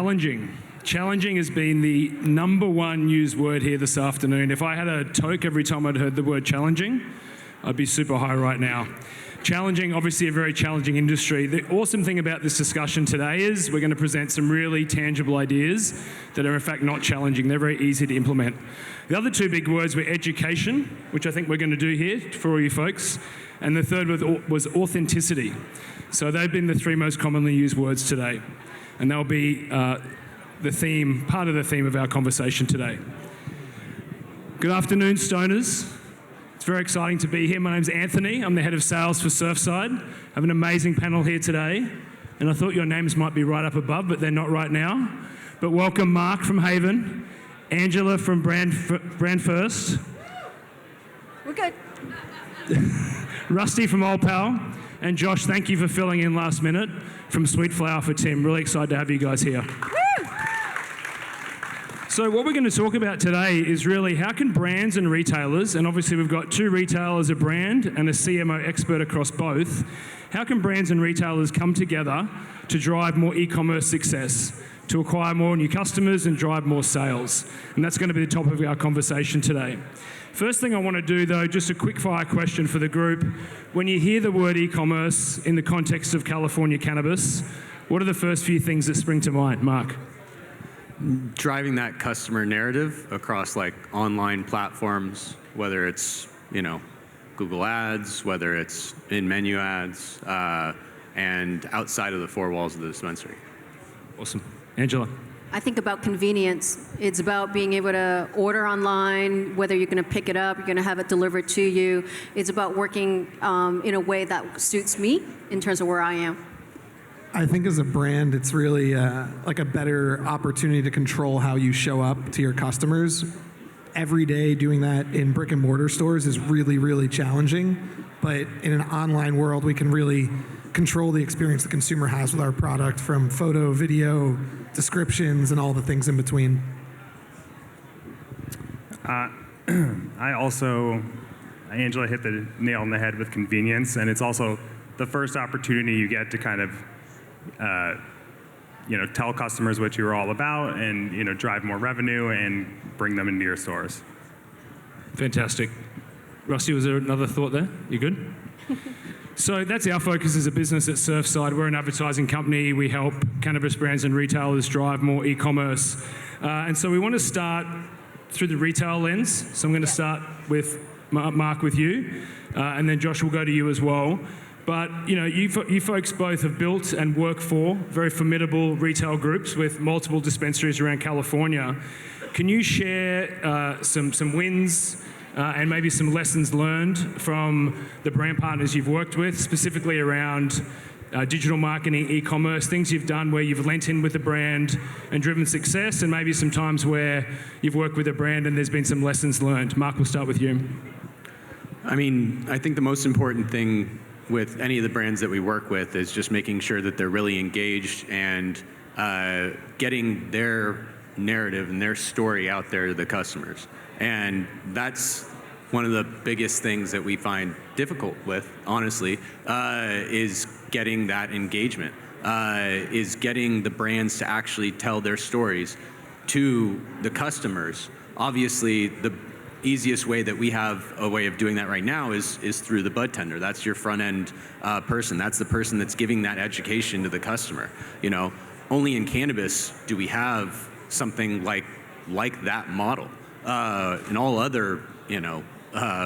Challenging. Challenging has been the #1 used word here this afternoon. If I had a toke every time I'd heard the word challenging, I'd be super high right now. Challenging, obviously a very challenging industry. The awesome thing about this discussion today is we're going to present some really tangible ideas that are in fact not challenging. They're very easy to implement. The other two big words were education, which I think we're going to do here for all you folks, and the third was authenticity. So they've been the three most commonly used words today, and they'll be part of the theme of our conversation today. Good afternoon, stoners. It's very exciting to be here. My name's Anthony. I'm the head of sales for Surfside. I have an amazing panel here today, and I thought your names might be right up above, but they're not right now. But welcome Mark from Haven, Angela from Brand First. We're good. Rusty from Old Pal, and Josh, thank you for filling in last minute from Sweet Flower for Tim. Really excited to have you guys here. So what we're going to talk about today is really how can brands and retailers, and obviously we've got two retailers, a brand and a CMO expert across both, how can brands and retailers come together to drive more e-commerce success, to acquire more new customers and drive more sales? And that's going to be the topic of our conversation today. First thing I want to do though, just a quick fire question for the group. When you hear the word e-commerce in the context of California cannabis, what are the first few things that spring to mind? Mark? Driving that customer narrative across like online platforms, whether it's, Google ads, whether it's in menu ads, and outside of the four walls of the dispensary. Awesome. Angela? I think about convenience. It's about being able to order online, whether you're going to pick it up, you're going to have it delivered to you. It's about working in a way that suits me in terms of where I am. I think as a brand, it's really like a better opportunity to control how you show up to your customers. Every day doing that in brick and mortar stores is really, really challenging. But in an online world, we can really control the experience the consumer has with our product, from photo, video, descriptions, and all the things in between. Angela hit the nail on the head with convenience, and it's also the first opportunity you get to kind of tell customers what you're all about and, drive more revenue and bring them into your stores. Fantastic. Rusty, was there another thought there? You good? So that's our focus as a business at Surfside. We're an advertising company. We help cannabis brands and retailers drive more e-commerce. And so we want to start through the retail lens. So I'm going to start with Mark, with you, and then Josh will go to you as well. But you folks both have built and work for very formidable retail groups with multiple dispensaries around California. Can you share some wins and maybe some lessons learned from the brand partners you've worked with, specifically around digital marketing, e-commerce, things you've done where you've lent in with the brand and driven success, and maybe some times where you've worked with a brand and there's been some lessons learned? Mark, we'll start with you. I think the most important thing with any of the brands that we work with is just making sure that they're really engaged and getting their narrative and their story out there to the customers. And that's one of the biggest things that we find difficult with, honestly, is getting that engagement, is getting the brands to actually tell their stories to the customers. Obviously, the easiest way that we have a way of doing that right now is through the bud tender. That's your front end person. That's the person that's giving that education to the customer. Only in cannabis do we have something like that model. In all other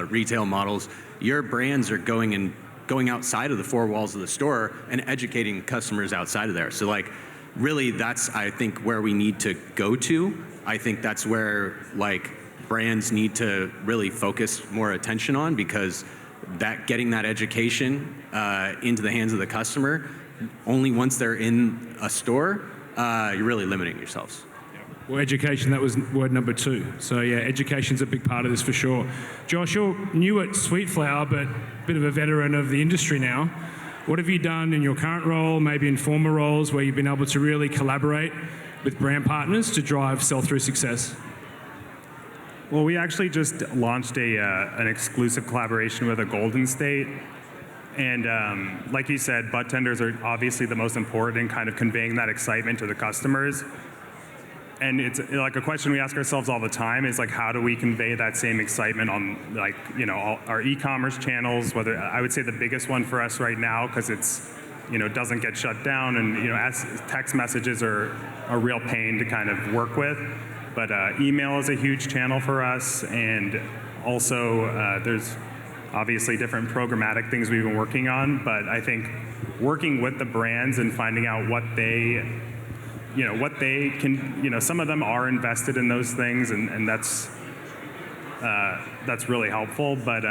retail models, your brands are going outside of the four walls of the store and educating customers outside of there. So really, that's I think where we need to go to. I think that's where brands need to really focus more attention on, because getting that education into the hands of the customer, only once they're in a store, you're really limiting yourselves. Well, education, that was word number 2. So yeah, education's a big part of this for sure. Josh, you're new at Sweet Flower, but a bit of a veteran of the industry now. What have you done in your current role, maybe in former roles, where you've been able to really collaborate with brand partners to drive sell-through success? Well, we actually just launched an exclusive collaboration with a Golden State Like you said, bud tenders are obviously the most important in kind of conveying that excitement to the customers. And it's like a question we ask ourselves all the time is like, how do we convey that same excitement on like, you know, all our e-commerce channels, whether I would say the biggest one for us right now, because it's, you know, doesn't get shut down, and, you know, text messages are a real pain to kind of work with. But email is a huge channel for us, and also there's obviously different programmatic things we've been working on, but I think working with the brands and finding out what they can, you know, some of them are invested in those things, and that's really helpful. But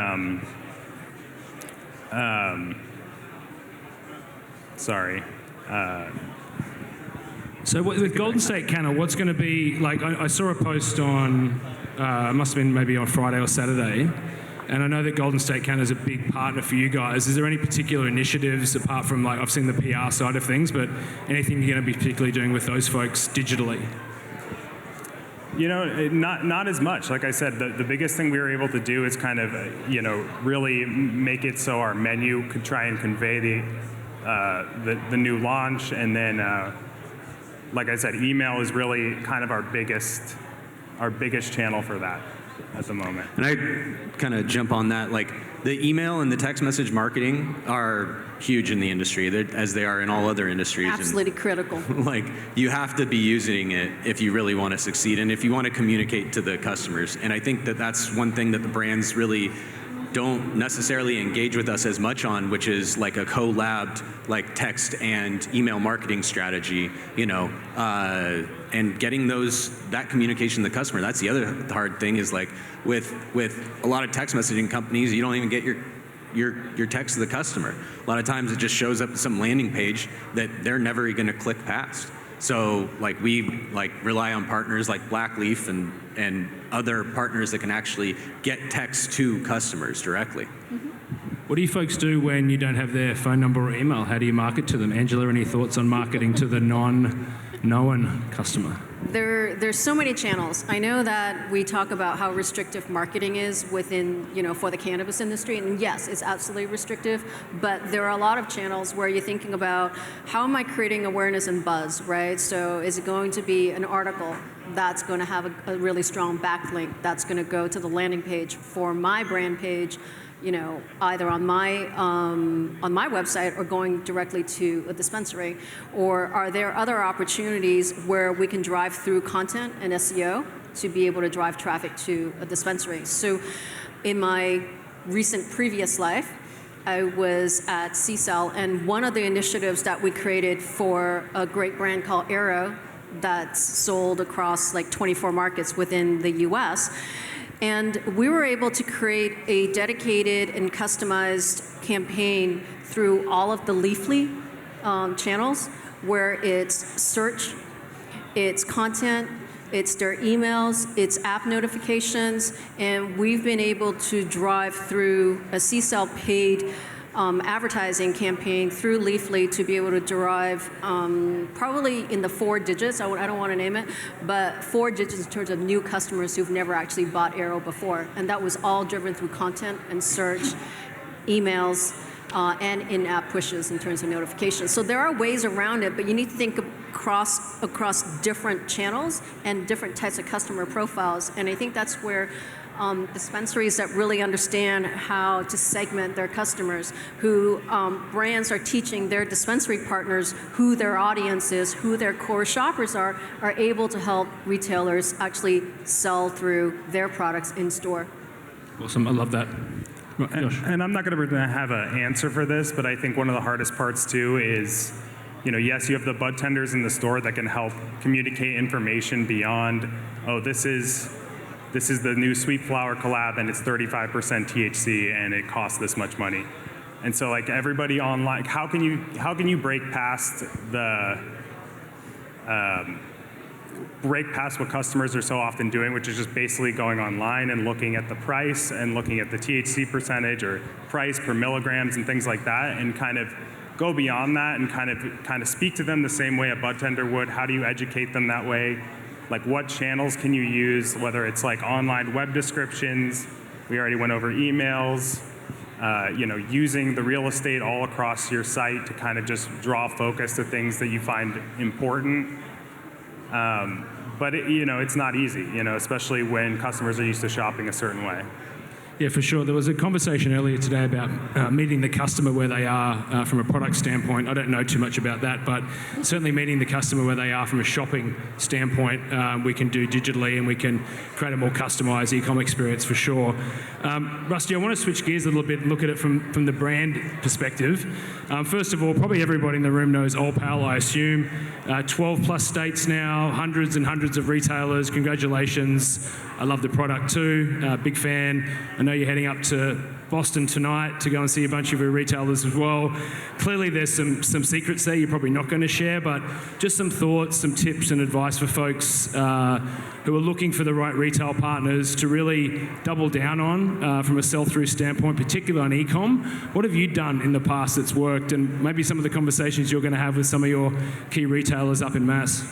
sorry. So with Golden State Canna, what's going to be like? I saw a post on, it must have been maybe on Friday or Saturday, and I know that Golden State Canna is a big partner for you guys. Is there any particular initiatives apart from, like, I've seen the PR side of things, but anything you're going to be particularly doing with those folks digitally? You know, not as much. Like I said, the biggest thing we were able to do is kind of, you know, really make it so our menu could try and convey the new launch, and then, like I said, email is really kind of our biggest channel for that at the moment. And I kind of jump on that, like the email and the text message marketing are huge in the industry, as they are in all other industries. Absolutely critical. Like, you have to be using it if you really want to succeed and if you want to communicate to the customers. And I think that that's one thing that the brands really don't necessarily engage with us as much on, which is like a collabed like text and email marketing strategy, you know, and getting that communication to the customer. That's the other hard thing, is like with a lot of text messaging companies, you don't even get your text to the customer. A lot of times it just shows up at some landing page that they're never going to click past. So like we rely on partners like Blackleaf and other partners that can actually get text to customers directly. Mm-hmm. What do you folks do when you don't have their phone number or email? How do you market to them? Angela, any thoughts on marketing to the non-known customer? There's so many channels. I know that we talk about how restrictive marketing is within, you know, for the cannabis industry, and yes, it's absolutely restrictive, but there are a lot of channels where you're thinking about, how am I creating awareness and buzz, right? So is it going to be an article that's going to have a really strong backlink that's going to go to the landing page for my brand page, you know, either on my website or going directly to a dispensary? Or are there other opportunities where we can drive through content and SEO to be able to drive traffic to a dispensary? So in my recent previous life, I was at CCEL, and one of the initiatives that we created for a great brand called Arrow that's sold across like 24 markets within the US, and we were able to create a dedicated and customized campaign through all of the Leafly channels, where it's search, it's content, it's their emails, it's app notifications, and we've been able to drive through a CCEL paid advertising campaign through Leafly to be able to derive probably in the 4 digits, I don't want to name it, but 4 digits in terms of new customers who've never actually bought Arrow before. And that was all driven through content and search, emails, and in-app pushes in terms of notifications. So there are ways around it, but you need to think across different channels and different types of customer profiles. And I think that's where dispensaries that really understand how to segment their customers, who brands are teaching their dispensary partners who their audience is, who their core shoppers are able to help retailers actually sell through their products in store. Awesome, I love that. Right, Josh. And I'm not going to have an answer for this, but I think one of the hardest parts too is, you know, yes, you have the bud tenders in the store that can help communicate information beyond, oh, this is the new Sweet Flower collab and it's 35% THC and it costs this much money. And so like everybody online, how can you break past what customers are so often doing, which is just basically going online and looking at the price and looking at the THC percentage or price per milligrams and things like that, and kind of go beyond that and kind of speak to them the same way a bud tender would. How do you educate them that way? Like, what channels can you use, whether it's like online web descriptions, we already went over emails, using the real estate all across your site to kind of just draw focus to things that you find important. But it's not easy, especially when customers are used to shopping a certain way. Yeah, for sure. There was a conversation earlier today about meeting the customer where they are from a product standpoint. I don't know too much about that, but certainly meeting the customer where they are from a shopping standpoint, we can do digitally, and we can create a more customized e-com experience for sure. Rusty, I want to switch gears a little bit and look at it from the brand perspective. First of all, probably everybody in the room knows Old Pal, I assume. 12 plus states now, hundreds and hundreds of retailers. Congratulations. I love the product too. Big fan. I know you're heading up to Boston tonight to go and see a bunch of your retailers as well. Clearly there's some secrets there you're probably not going to share, but just some thoughts, some tips and advice for folks who are looking for the right retail partners to really double down on from a sell-through standpoint, particularly on e-com. What have you done in the past that's worked, and maybe some of the conversations you're going to have with some of your key retailers up in Mass?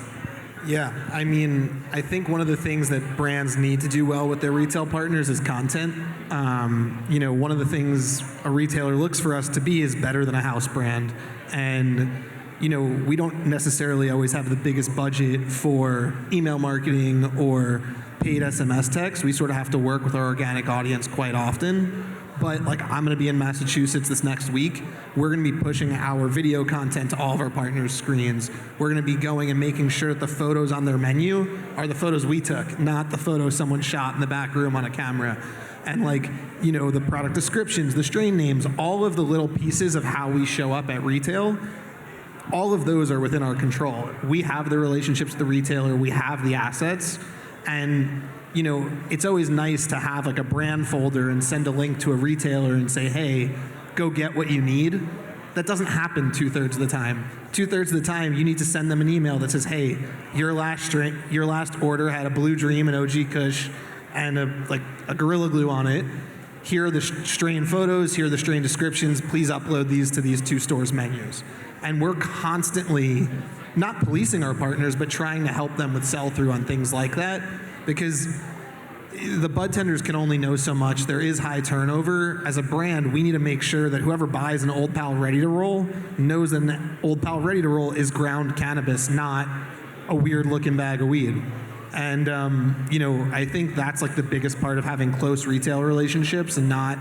Yeah, I mean, I think one of the things that brands need to do well with their retail partners is content. One of the things a retailer looks for us to be is better than a house brand. And, we don't necessarily always have the biggest budget for email marketing or paid SMS text. We sort of have to work with our organic audience quite often. But I'm going to be in Massachusetts this next week. We're going to be pushing our video content to all of our partners' screens. We're going to be going and making sure that the photos on their menu are the photos we took, not the photos someone shot in the back room on a camera. And the product descriptions, the strain names, all of the little pieces of how we show up at retail, all of those are within our control. We have the relationships with the retailer, we have the assets, and it's always nice to have a brand folder and send a link to a retailer and say, hey, go get what you need. That doesn't happen 2/3 of the time. 2/3 of the time, you need to send them an email that says, hey, your last order had a Blue Dream and OG Kush and a Gorilla Glue on it. Here are the strain photos, here are the strain descriptions. Please upload these to these 2 stores' menus. And we're constantly not policing our partners, but trying to help them with sell-through on things like that. Because the bud tenders can only know so much. There is high turnover. As a brand, we need to make sure that whoever buys an Old Pal Ready to Roll knows that an Old Pal Ready to Roll is ground cannabis, not a weird-looking bag of weed. And, I think that's the biggest part of having close retail relationships and not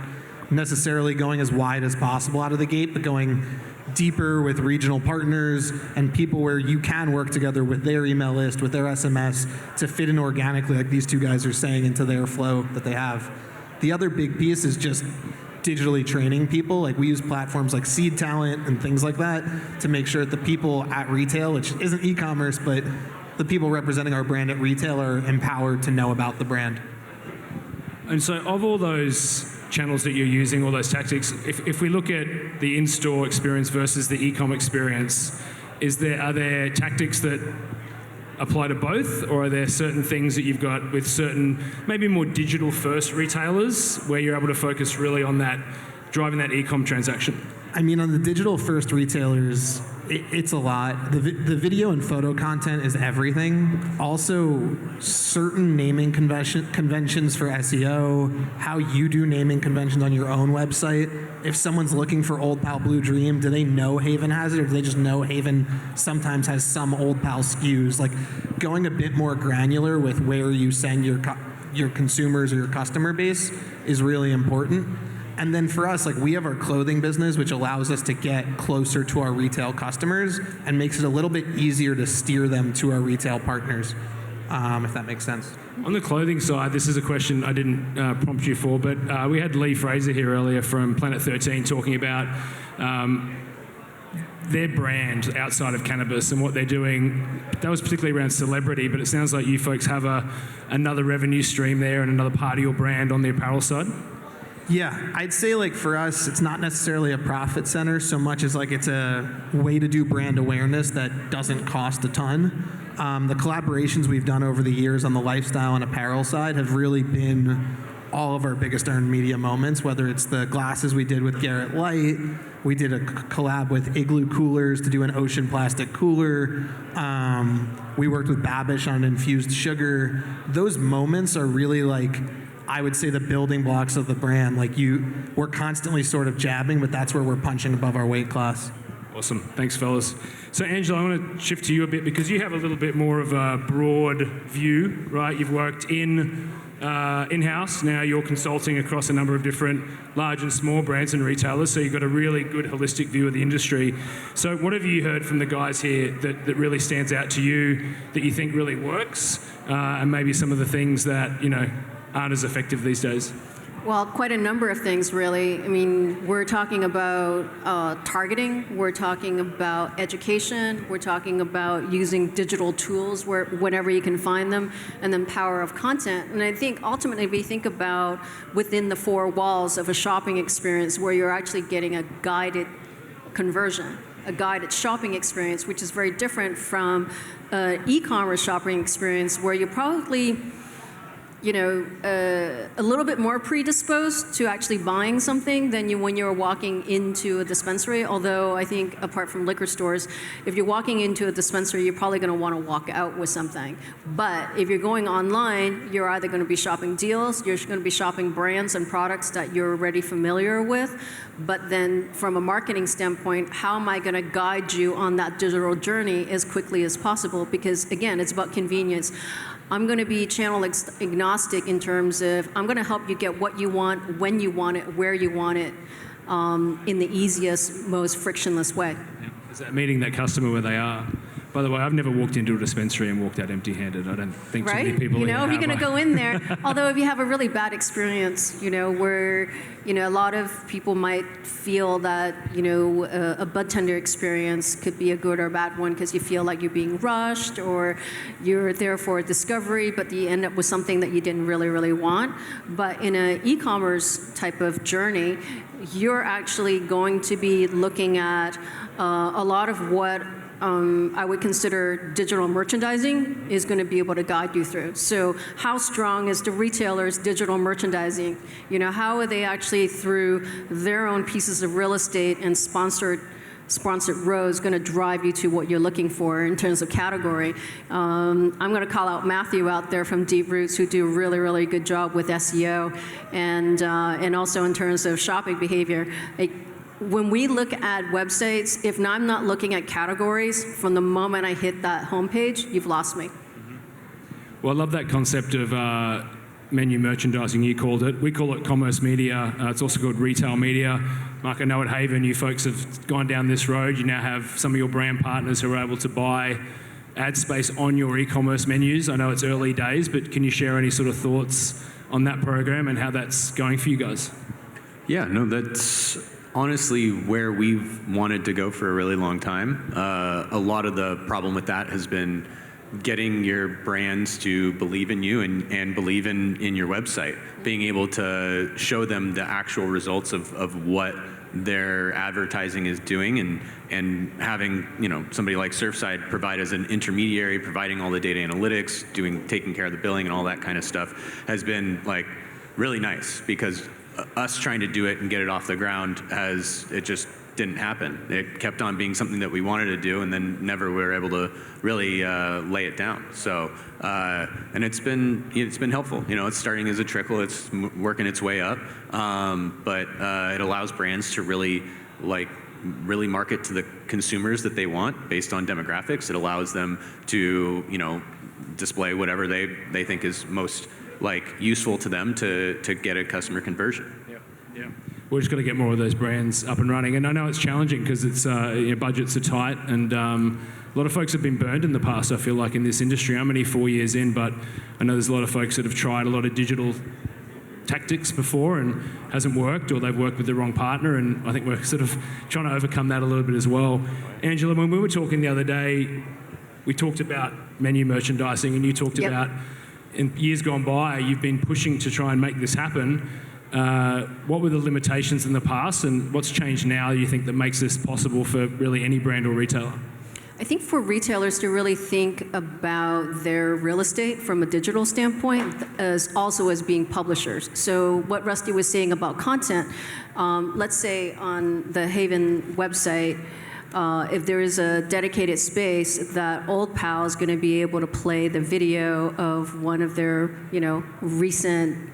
necessarily going as wide as possible out of the gate, but going deeper with regional partners and people where you can work together with their email list, with their SMS to fit in organically, like these 2 guys are saying, into their flow that they have. The other big piece is just digitally training people. We use platforms like Seed Talent and things like that to make sure that the people at retail, which isn't e-commerce, but the people representing our brand at retail are empowered to know about the brand. And so of all those channels that you're using, all those tactics, if we look at the in-store experience versus the e-com experience, are there tactics that apply to both, or are there certain things that you've got with certain maybe more digital-first retailers where you're able to focus really on that, driving that e-com transaction? I mean, on the digital-first retailers, it's a lot. The video and photo content is everything. Also, certain naming conventions for SEO, how you do naming conventions on your own website. If someone's looking for Old Pal Blue Dream, do they know Haven has it, or do they just know Haven sometimes has some Old Pal SKUs? Going a bit more granular with where you send your consumers or your customer base is really important. And then for us, we have our clothing business, which allows us to get closer to our retail customers and makes it a little bit easier to steer them to our retail partners, if that makes sense. On the clothing side, this is a question I didn't prompt you for, but we had Lee Fraser here earlier from Planet 13 talking about their brand outside of cannabis and what they're doing. That was particularly around celebrity, but it sounds like you folks have another revenue stream there and another part of your brand on the apparel side. Yeah, I'd say for us, it's not necessarily a profit center so much as it's a way to do brand awareness that doesn't cost a ton. The collaborations we've done over the years on the lifestyle and apparel side have really been all of our biggest earned media moments, whether it's the glasses we did with Garrett Light, we did a collab with Igloo Coolers to do an ocean plastic cooler, we worked with Babish on infused sugar. Those moments are really I would say, the building blocks of the brand. Like we're constantly sort of jabbing, but that's where we're punching above our weight class. Awesome. Thanks, fellas. So, Angela, I want to shift to you a bit because you have a little bit more of a broad view, right? You've worked in-house. Now you're consulting across a number of different large and small brands and retailers, so you've got a really good holistic view of the industry. So what have you heard from the guys here that really stands out to you, that you think really works, and maybe some of the things that, aren't as effective these days? Well, quite a number of things, really. I mean, we're talking about targeting, we're talking about education, we're talking about using digital tools whenever you can find them, and then power of content. And I think ultimately we think about within the four walls of a shopping experience where you're actually getting a guided conversion, a guided shopping experience, which is very different from an e-commerce shopping experience where you're probably a little bit more predisposed to actually buying something than when you're walking into a dispensary. Although I think apart from liquor stores, if you're walking into a dispensary, you're probably going to want to walk out with something. But if you're going online, you're either going to be shopping deals, you're going to be shopping brands and products that you're already familiar with. But then from a marketing standpoint, how am I going to guide you on that digital journey as quickly as possible? Because again, it's about convenience. I'm going to be channel agnostic in terms of I'm going to help you get what you want, when you want it, where you want it, in the easiest, most frictionless way. Yeah. Is that meeting that customer where they are? By the way, I've never walked into a dispensary and walked out empty-handed. I don't think too many people if you're going to go in there, although if you have a really bad experience, where, a lot of people might feel that, a bud tender experience could be a good or bad one because you feel like you're being rushed or you're there for a discovery, but you end up with something that you didn't really, really want. But in an e-commerce type of journey, you're actually going to be looking at a lot of what I would consider digital merchandising is going to be able to guide you through. So how strong is the retailer's digital merchandising? How are they actually through their own pieces of real estate and sponsored rows going to drive you to what you're looking for in terms of category? I'm going to call out Matthew out there from Deep Roots, who do a really, really good job with SEO and also in terms of shopping behavior. When we look at websites, if I'm not looking at categories, from the moment I hit that homepage, you've lost me. Well, I love that concept of menu merchandising, you called it. We call it commerce media. It's also called retail media. Mark, I know at Haven, you folks have gone down this road. You now have some of your brand partners who are able to buy ad space on your e-commerce menus. I know it's early days, but can you share any sort of thoughts on that program and how that's going for you guys? Yeah, no, that's honestly where we've wanted to go for a really long time. A lot of the problem with that has been getting your brands to believe in you and believe in your website, being able to show them the actual results of what their advertising is doing, and having somebody like Surfside provide as an intermediary, providing all the data analytics, taking care of the billing and all that kind of stuff has been like really nice, because us trying to do it and get it off the ground it just didn't happen. It kept on being something that we wanted to do and then never were able to really lay it down. So and it's been helpful. It's starting as a trickle. It's working its way up, but it allows brands to really market to the consumers that they want based on demographics. It allows them to display whatever they think is most useful to them to get a customer conversion. Yeah. We're just got to get more of those brands up and running. And I know it's challenging because it's budgets are tight, and a lot of folks have been burned in the past, I feel like, in this industry. I'm only 4 years in, but I know there's a lot of folks that have tried a lot of digital tactics before and hasn't worked, or they've worked with the wrong partner, and I think we're sort of trying to overcome that a little bit as well. Angela, when we were talking the other day, we talked about menu merchandising, and you talked about in years gone by, you've been pushing to try and make this happen. What were the limitations in the past, and what's changed now, you think, that makes this possible for really any brand or retailer? I think for retailers to really think about their real estate from a digital standpoint as being publishers. So what Rusty was saying about content, let's say on the Haven website, if there is a dedicated space that Old Pal is going to be able to play the video of one of their, recent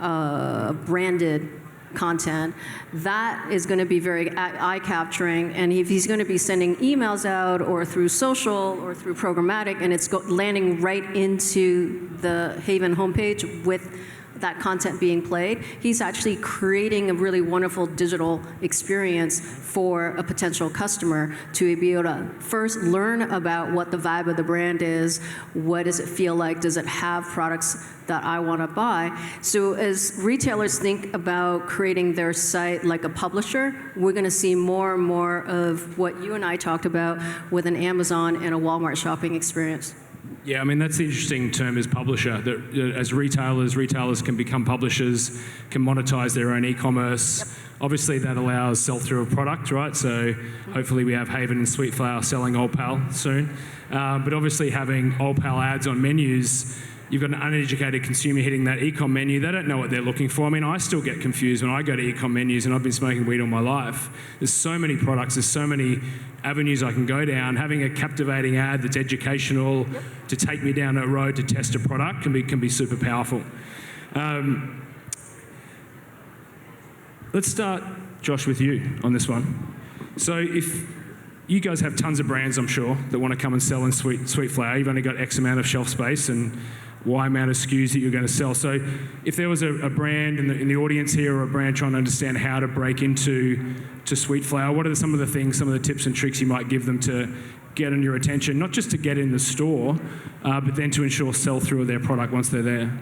branded content, that is going to be very eye-capturing. And if he's going to be sending emails out or through social or through programmatic, and it's landing right into the Haven homepage with that content being played, he's actually creating a really wonderful digital experience for a potential customer to be able to first learn about what the vibe of the brand is, what does it feel like, does it have products that I want to buy. So as retailers think about creating their site like a publisher, we're going to see more and more of what you and I talked about with an Amazon and a Walmart shopping experience. Yeah, I mean, that's the interesting term is publisher. That as retailers can become publishers, can monetize their own e-commerce. Yep. Obviously, that allows sell-through of product, right? So hopefully we have Haven and Sweet Flower selling Old Pal soon. But obviously having Old Pal ads on menus, you've got an uneducated consumer hitting that e-com menu. They don't know what they're looking for. I mean, I still get confused when I go to e-com menus, and I've been smoking weed all my life. There's so many products, there's so many avenues I can go down. Having a captivating ad that's educational to take me down a road to test a product can be super powerful. Let's start, Josh, with you on this one. So if you guys have tons of brands, I'm sure, that want to come and sell in Sweet Flower. You've only got X amount of shelf space and Y amount of SKUs that you're going to sell. So if there was a brand in the audience here, or a brand trying to understand how to break into Sweet Flower, what are some of the things, some of the tips and tricks you might give them to get on your attention, not just to get in the store, but then to ensure sell-through of their product once they're there?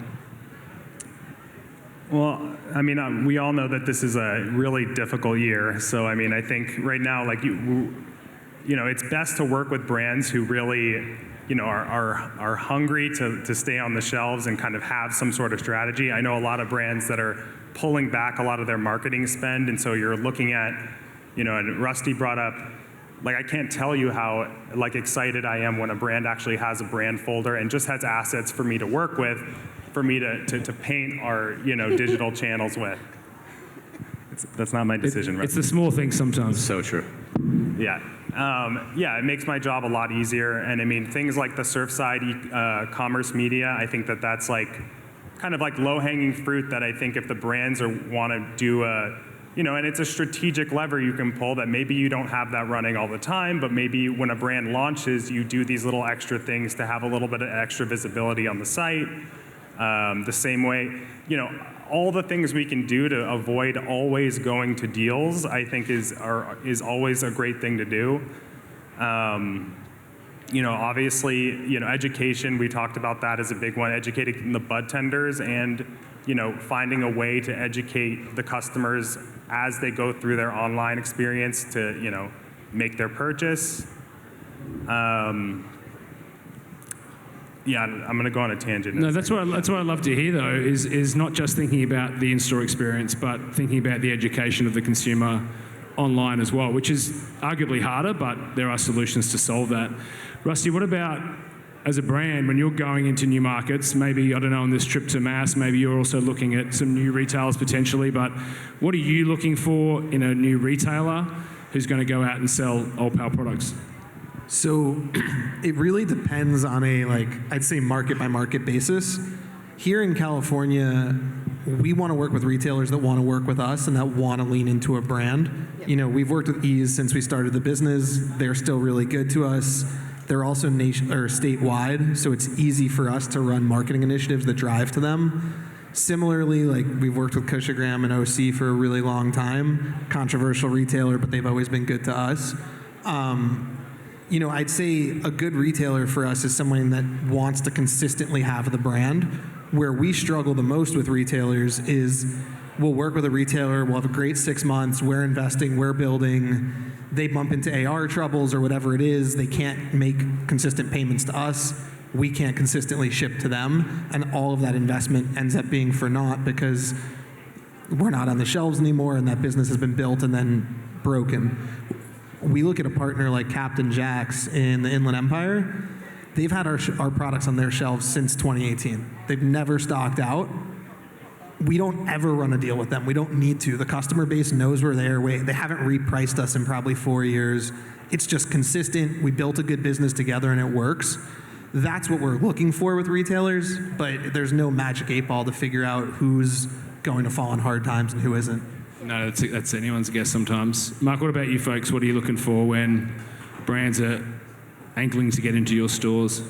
Well, I mean, we all know that this is a really difficult year. So, I mean, I think right now, like you know, it's best to work with brands who really, you know, are hungry to stay on the shelves and kind of have some sort of strategy. I know a lot of brands that are pulling back a lot of their marketing spend, and so you're looking at, you know, and Rusty brought up, like, I can't tell you how like excited I am when a brand actually has a brand folder and just has assets for me to work with, for me to paint our, you know, digital channels with. That's not my decision, right? It's the small things sometimes. So true. Yeah. Yeah, it makes my job a lot easier. And I mean, things like the Surfside commerce media, I think that's like kind of like low-hanging fruit that I think if the brands want to do you know, and it's a strategic lever you can pull that maybe you don't have that running all the time, but maybe when a brand launches, you do these little extra things to have a little bit of extra visibility on the site. The same way, you know, all the things we can do to avoid always going to deals, I think is always a great thing to do. You know, obviously, you know, education, we talked about that as a big one, educating the bud tenders and, you know, finding a way to educate the customers as they go through their online experience to, you know, make their purchase. Yeah, I'm going to go on a tangent. No, that's what I love to hear, though, is not just thinking about the in-store experience, but thinking about the education of the consumer online as well, which is arguably harder, but there are solutions to solve that. Rusty, what about as a brand, when you're going into new markets, maybe, I don't know, on this trip to Mass, maybe you're also looking at some new retailers potentially, but what are you looking for in a new retailer who's going to go out and sell Old Pal products? So it really depends on a, like, I'd say market by market basis. Here in California, we want to work with retailers that want to work with us and that want to lean into a brand. Yep. You know, we've worked with Ease since we started the business. They're still really good to us. They're also statewide, so it's easy for us to run marketing initiatives that drive to them. Similarly, like, we've worked with Kushagram and OC for a really long time. Controversial retailer, but they've always been good to us. You know, I'd say a good retailer for us is someone that wants to consistently have the brand. Where we struggle the most with retailers is we'll work with a retailer, we'll have a great 6 months, we're investing, we're building, they bump into AR troubles or whatever it is, they can't make consistent payments to us, we can't consistently ship to them, and all of that investment ends up being for naught because we're not on the shelves anymore and that business has been built and then broken. We look at a partner like Captain Jack's in the Inland Empire. They've had our products on their shelves since 2018. They've never stocked out. We don't ever run a deal with them. We don't need to. The customer base knows we're there. They haven't repriced us in probably 4 years. It's just consistent. We built a good business together and it works. That's what we're looking for with retailers, but there's no magic 8 ball to figure out who's going to fall on hard times and who isn't. No, that's anyone's guess sometimes. Mark, what about you folks? What are you looking for when brands are angling to get into your stores?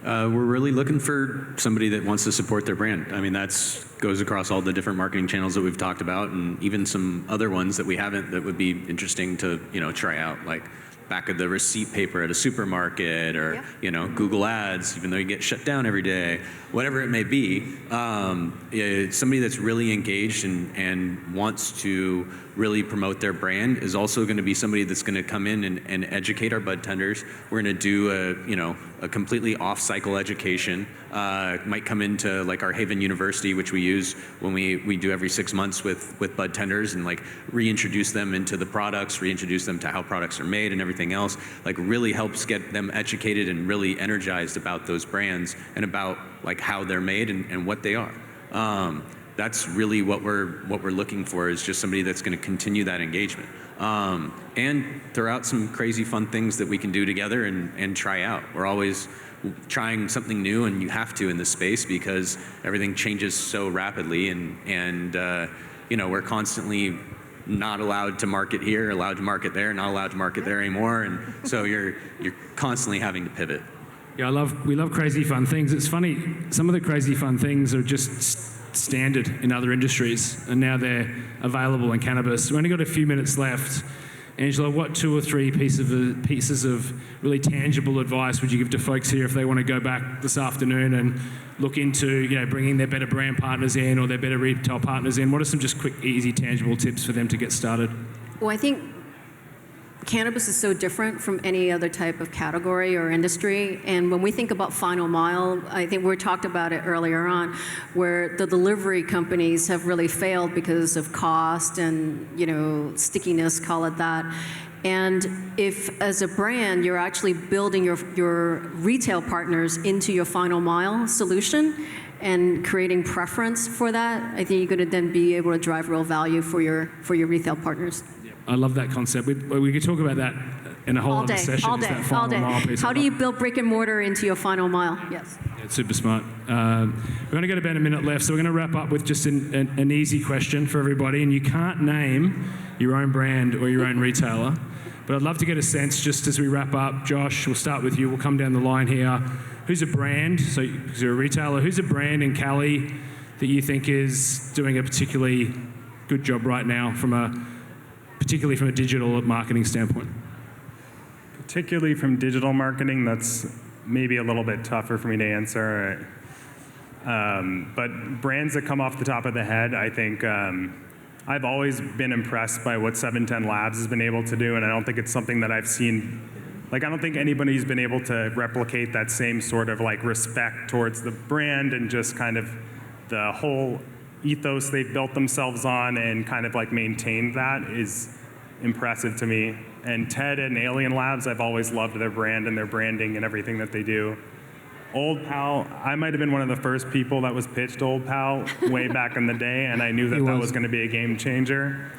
We're really looking for somebody that wants to support their brand. I mean, that's goes across all the different marketing channels that we've talked about, and even some other ones that we haven't that would be interesting to try out, like back of the receipt paper at a supermarket, or Google Ads, even though you get shut down every day, whatever it may be. Somebody that's really engaged and wants to really promote their brand is also going to be somebody that's going to come in and educate our bud tenders. We're going to do a completely off-cycle education. Might come into like our Haven University, which we use when we do every 6 months with bud tenders, and like reintroduce them into the products, reintroduce them to how products are made and everything else. Like really helps get them educated and really energized about those brands and about like how they're made and what they are. That's really what we're looking for, is just somebody that's going to continue that engagement and throw out some crazy fun things that we can do together and try out. We're always trying something new, and you have to in this space because everything changes so rapidly, and we're constantly not allowed to market here, allowed to market there, not allowed to market there anymore, and so you're constantly having to pivot. Yeah, we love crazy fun things. It's funny, some of the crazy fun things are just standard in other industries, and now they're available in cannabis. We've only got a few minutes left. Angela, what 2 or 3 pieces of really tangible advice would you give to folks here if they want to go back this afternoon and look into bringing their better brand partners in or their better retail partners in? What are some just quick, easy, tangible tips for them to get started? Well, I think cannabis is so different from any other type of category or industry. And when we think about final mile, I think we talked about it earlier on, where the delivery companies have really failed because of cost and, stickiness, call it that. And if, as a brand, you're actually building your retail partners into your final mile solution and creating preference for that, I think you're going to then be able to drive real value for your retail partners. I love that concept. We could talk about that in a whole other session. All day. How do you build brick and mortar into your final mile? Yes. Yeah, it's super smart. We're going to go about a minute left, so we're going to wrap up with just an easy question for everybody. And you can't name your own brand or your own retailer, but I'd love to get a sense, just as we wrap up. Josh, we'll start with you. We'll come down the line here. Who's a brand? So you're a retailer. Who's a brand in Cali that you think is doing a particularly good job right now, particularly from a digital marketing standpoint? Particularly from digital marketing, that's maybe a little bit tougher for me to answer. But brands that come off the top of the head, I think I've always been impressed by what 710 Labs has been able to do, and I don't think it's something that I've seen. I don't think anybody's been able to replicate that same sort of respect towards the brand and just kind of the whole ethos they've built themselves on, and kind of maintained that is impressive to me. And Ted and Alien Labs, I've always loved their brand and their branding and everything that they do. Old Pal, I might have been one of the first people that was pitched Old Pal way back in the day, and I knew that was going to be a game changer.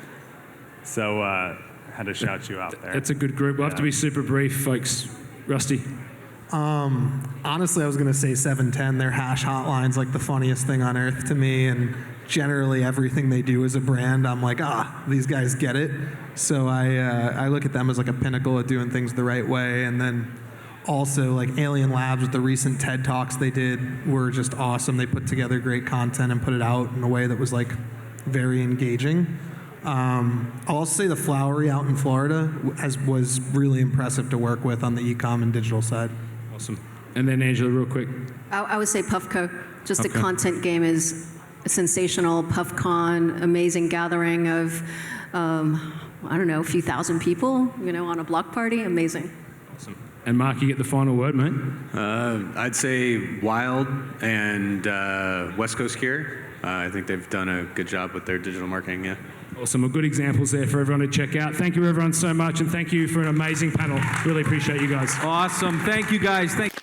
So had to shout you out there. It's a good group. We'll have to be super brief, folks. Rusty? Honestly, I was going to say 710. Their hash hotline's the funniest thing on earth to me, and generally everything they do as a brand, I'm like, these guys get it. So I look at them as a pinnacle of doing things the right way. And then also Alien Labs, with the recent TED Talks they did, were just awesome. They put together great content and put it out in a way that was very engaging. I'll also say the Flowery out in Florida was really impressive to work with on the e-com and digital side. Awesome. And then Angela, real quick. I would say Puffco. Just Puffco. The content game is sensational. PuffCon, amazing gathering of, a few thousand people, on a block party. Amazing. Awesome. And Mark, you get the final word, mate. I'd say Wild and West Coast Cure. I think they've done a good job with their digital marketing, yeah. Awesome. Well, good examples there for everyone to check out. Thank you, everyone, so much, and thank you for an amazing panel. Really appreciate you guys. Awesome. Thank you, guys. Thank